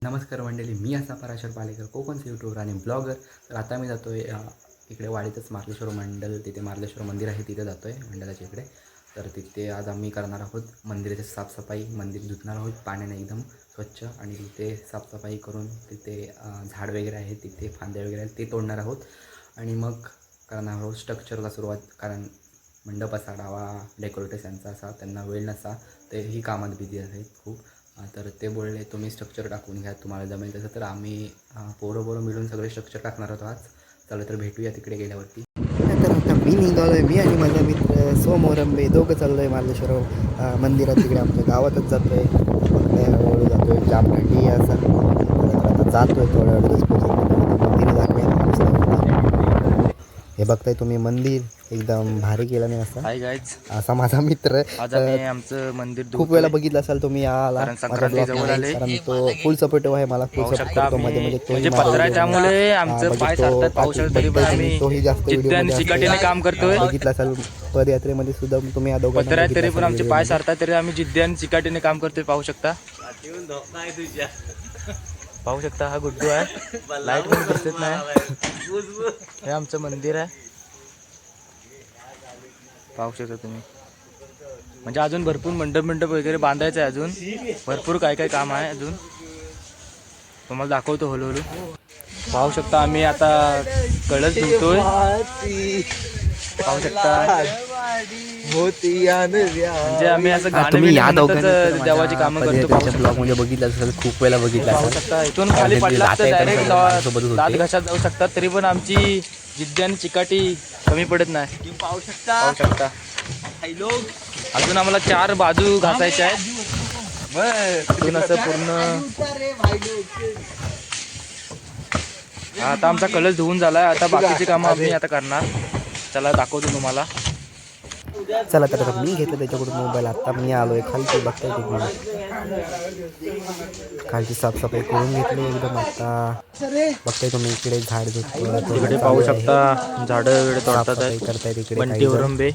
नमस्कार मंडळी, मी असा पराशर पालेकर, कोकणचे यूट्यूबर आणि ब्लॉगर. तर आता मी जातो आहे इकडे वाडीतच मार्लेश्वर मंडल, तिथे मार्लेश्वर मंदिर आहे, तिथे जातो आहे मंडळाच्या इकडे. तर तिथे आज आम्ही करणार आहोत मंदिराची साफसफाई. मंदिर धुतणार आहोत पाण्याने एकदम स्वच्छ, आणि तिथे साफसफाई करून तिथे झाड वगैरे आहे, तिथे फांद्या वगैरे आहेत, ते तोडणार आहोत. आणि मग करणार आहोत स्ट्रक्चरला सुरुवात, कारण मंडप असा डावा डेकोरेटर्स यांचा असा, त्यांना वेळ नसा, ते ही कामात बिझी आहेत खूप. तर ते बोलले तुम्ही स्ट्रक्चर टाकून घ्या, तुम्हाला जमेल तसं. तर आम्ही पोरं मिळून सगळे स्ट्रक्चर टाकणार आहोत आज. चला तर भेटूया तिकडे गेल्यावरती. तर आता मी निघालो आहे, मी आणि माझा मित्र सोमोरंबे दोघं चाललो आहे मार्लेश्वर मंदिरात. तिकडे आमच्या गावातच जातो आहे, हळूहळू जातो आहे, जाम थंडी आहे असा. आता जातो आहे थोड्या वेळातच मंदिर दाखवेल. हे बघताय तुम्ही मंदिर एकदम भारी केलं नाही असं. हाय गाईज, असा माझा मित्र. आज आम्ही आमचं मंदिर खूप वेळा बघितलं असाल तुम्ही याला, कारण संक्रांती जवळ आले. कारण तो फुल सपोर्टिव्ह आहे मला, फुल सपोर्ट करतो मध्ये मध्ये. म्हणजे पत्र आहे त्यामुळे आमचं पाय सारतात पाऊस तरी पण आम्ही तोही जास्त जिद्द आणि चिकाटीने काम करतोय. बघितलं असाल पदयात्रेमध्ये सुद्धा तुम्ही पत्र आहे तरी पण आमचे पाय सारतात, तरी आम्ही जिद्द आणि चिकाटीने काम करतोय. पाहू शकता, पाहू शकता हा गुड्डू आहे, लाईट पण दिसत नाही. हे आमचं मंदिर आहे, पाहू शकता तुम्ही. म्हणजे अजून भरपूर मंडप वगैरे बांधायचं आहे, अजून भरपूर काय काय काम आहे अजून, तुम्हाला दाखवतो हळूहळू. पाहू शकता आम्ही आता कळस धुतोय, पाहू शकता. म्हणजे आम्ही असं गाणं देवाची कामं करतो. ब्लॉग मध्ये बघितलं असेल, खूप वेळा बघितलं पाहू शकता. इथून खाली पडला तर डायरेक्ट दात घशात जाऊ शकतात, तरी पण आमची जिद्द आणि चिकाटी कमी पडत नाही. पाहू शकता. अजून आम्हाला 4 बाजू घासायच्या आहेत, अजून असं पूर्ण. आता आमचा कलश धुवून झालाय, आता बाकीची कामं आम्ही आता करणार. चला दाखवतो तुम्हाला. चला तर मी घेतलं त्याच्याकडून मोबाईल. आता मी आलो आहे खालची, बघताय तुम्ही खालची साफसफाई करून घेतली एकदम. आता बघताय तुम्ही इकडे झाड तिकडे पाहू शकता, झाडं वगैरे तोडतात करतायत इकडे बंटी ओरंबे.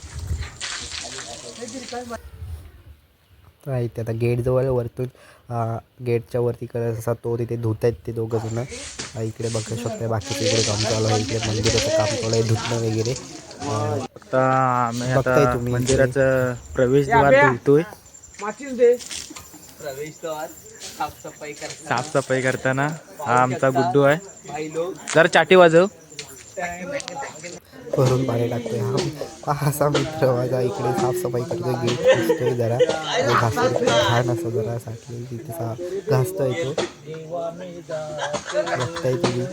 ते आता गेट जवळ वरतून गेटच्या वरती करत असा तो तिथे धुत आहेत ते दोघं जण. इकडे बघू शकता बाकीचे इकडे काम चालू आहे, इकडे मंदिराचं काम चालू आहे, धुतणं वगैरे. आता आम्ही आता मंदिराचं प्रवेशद्वार धुतोय. साफसफाई करताना हा आमचा गुड्डू आहे, जरा चाटी वाजव. भरून पाणी टाकतोय हा असा मित्र माझा. इकडे साफसफाई करतोय, गेट घासतोय, जरा घासतोय, घाण असं जरा साठले तिथे घासतोय तो. बघताय तुम्ही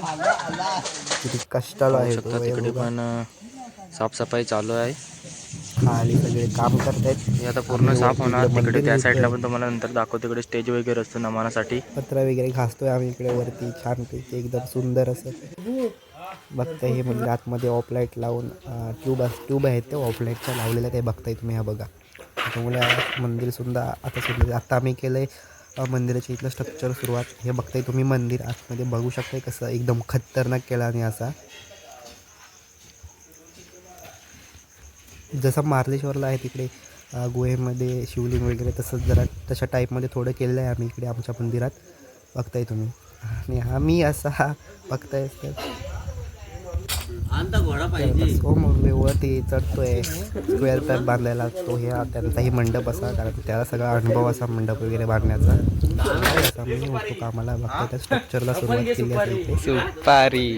किती कष्टाला आहे तो. तिकडे पण साफसफाई चालू आहे, खाली सगळे काम करतायत. हे आता पूर्ण साफ होणार. तिकडे त्या साईडला पण तुम्हाला नंतर दाखवतो, तिकडे स्टेज वगैरे असतो नमनासाठी. पत्रा वगैरे घासतोय आम्ही इकडे वरती, छानपैकी एकदम सुंदर असं. बघताय हे म्हणजे आतमध्ये ऑफलाईट लावून ट्यूब आहेत ते ऑफलाईटच्या लावलेल्या, ते बघताय तुम्ही. हा बघा, त्यामुळे मंदिर सुद्धा आता सुद्धा आता आम्ही केलं आहे मंदिराची इथलं स्ट्रक्चर सुरुवात. हे बघताय तुम्ही मंदिर आतमध्ये बघू शकताय कसं एकदम खतरनाक केला. आणि असा जसं मार्लेश्वरला आहे तिकडे गुहेमध्ये शिवलिंग वगैरे, तसंच जरा तशा टाईपमध्ये थोडं केलेलं आहे आम्ही इकडे आमच्या मंदिरात, बघताय तुम्ही. आणि आम्ही असा बघताय वरती चढतोय स्क्वेअर पॅक बांधायला. तो हे त्यांचाही मंडप असा, कारण त्याला सगळा अनुभव असा मंडप वगैरे बांधण्याचा. असा मी होतो कामाला. बघताय त्या स्ट्रक्चरला सुरुवात केली आहे सुपारी.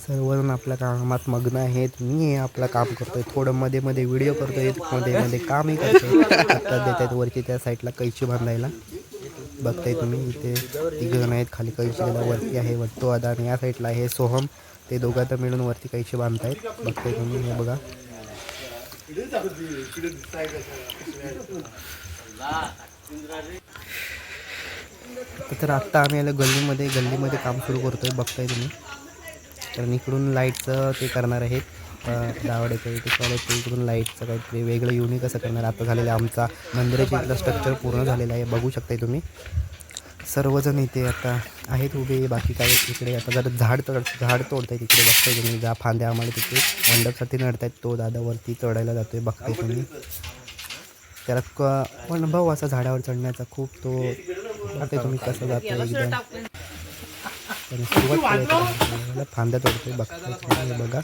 सर्वजण आपल्या कामात मग्न आहेत. मी आपलं काम करतोय, थोडं मध्ये मध्ये व्हिडिओ करतोय, मध्ये मध्ये कामही करतोय. आता देत आहेत वरती त्या साईडला कैची बांधायला. बघताय तुम्ही इथे 3 जण आहेत, खाली कैची वरती आहे वट्टू दादा, आणि या साईडला आहे सोहम. ते दोघं तर मिळून वरती कैची बांधतायत. बघताय तुम्ही, हे बघा. तर आत्ता आम्ही आलो गल्लीमध्ये काम सुरू करतोय, बघताय तुम्ही. कारण इकडून लाईटचं ते करणार आहेत, दावड्याचं ते कॉलेज, इकडून लाईटचं काहीतरी वेगळं युनिक असं करणार. आता झालेलं आमचा मंदिराची इथलं स्ट्रक्चर पूर्ण झालेलं आहे, बघू शकताय तुम्ही. सर्वजण इथे आता आहेत उभे, बाकी काही इकडे आता जर झाड तोडतायत इकडे, बघताय तुम्ही. ज्या फांद्या आम्हाला तिथे मंडपसाठी नडतायत, तो दादा वरती चढायला जातोय, बघताय तुम्ही. त्याला अनुभव असा झाडावर चढण्याचा खूप तो बघते तुम्ही कसं जातो एकदम. आणि सुरुवात केली फांद्या तोडतोय बघताय बघा.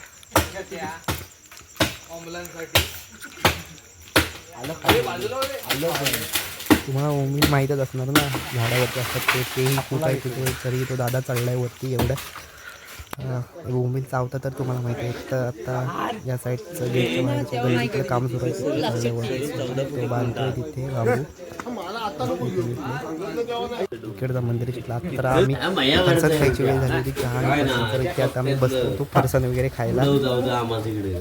तुम्हाला उमेद माहीतच असणार ना झाडावरती असतात तेही खूप आहे तिथे, तरी तो दादा चढलाय वरती एवढं. उमेद चावता तर तुम्हाला माहिती आहे. तर आता या साईडचं गेटच्या बाहेरच्या गल्लीतलं काम सुरू आहे तिथे चढल्यावरती तो बांधतोय तिथे बांबू. इकडचा मंदिराची क्लास तर आम्ही फरसाण खायची वेळ झाली होती. चहा आणि फरसाण, तर इथे आता आम्ही बसतो तो फरसाण वगैरे खायला.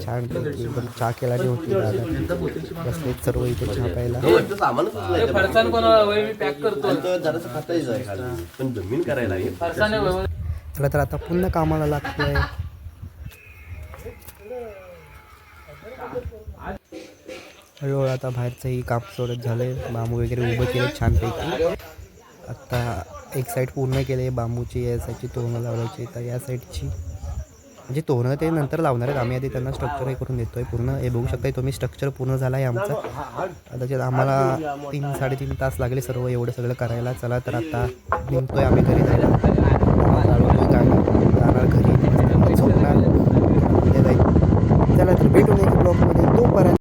छान एकदम चहा केला होती दादा बसले सर्व इथे चहा प्यायला. तर आता पुन्हा कामाला लागतोय. हळूहळू आता बाहेरचंही काम सोडत झालंय. बांबू वगैरे उभं केले छानपैकी. आता एक साईड पूर्ण केले बांबूची, या साईडची तोरणं लावायची. तर या साईडची म्हणजे तोरणं ते नंतर लावणार आहेत. आम्ही आधी त्यांना स्ट्रक्चर हे करून देतोय पूर्ण. हे बघू शकताय तुम्ही स्ट्रक्चर पूर्ण झाला आहे आमचा. आता त्याच्यात आम्हाला 3-3.5 तास लागले सर्व एवढं सगळं करायला. चला तर आता निघतोय आम्ही घरी जायला.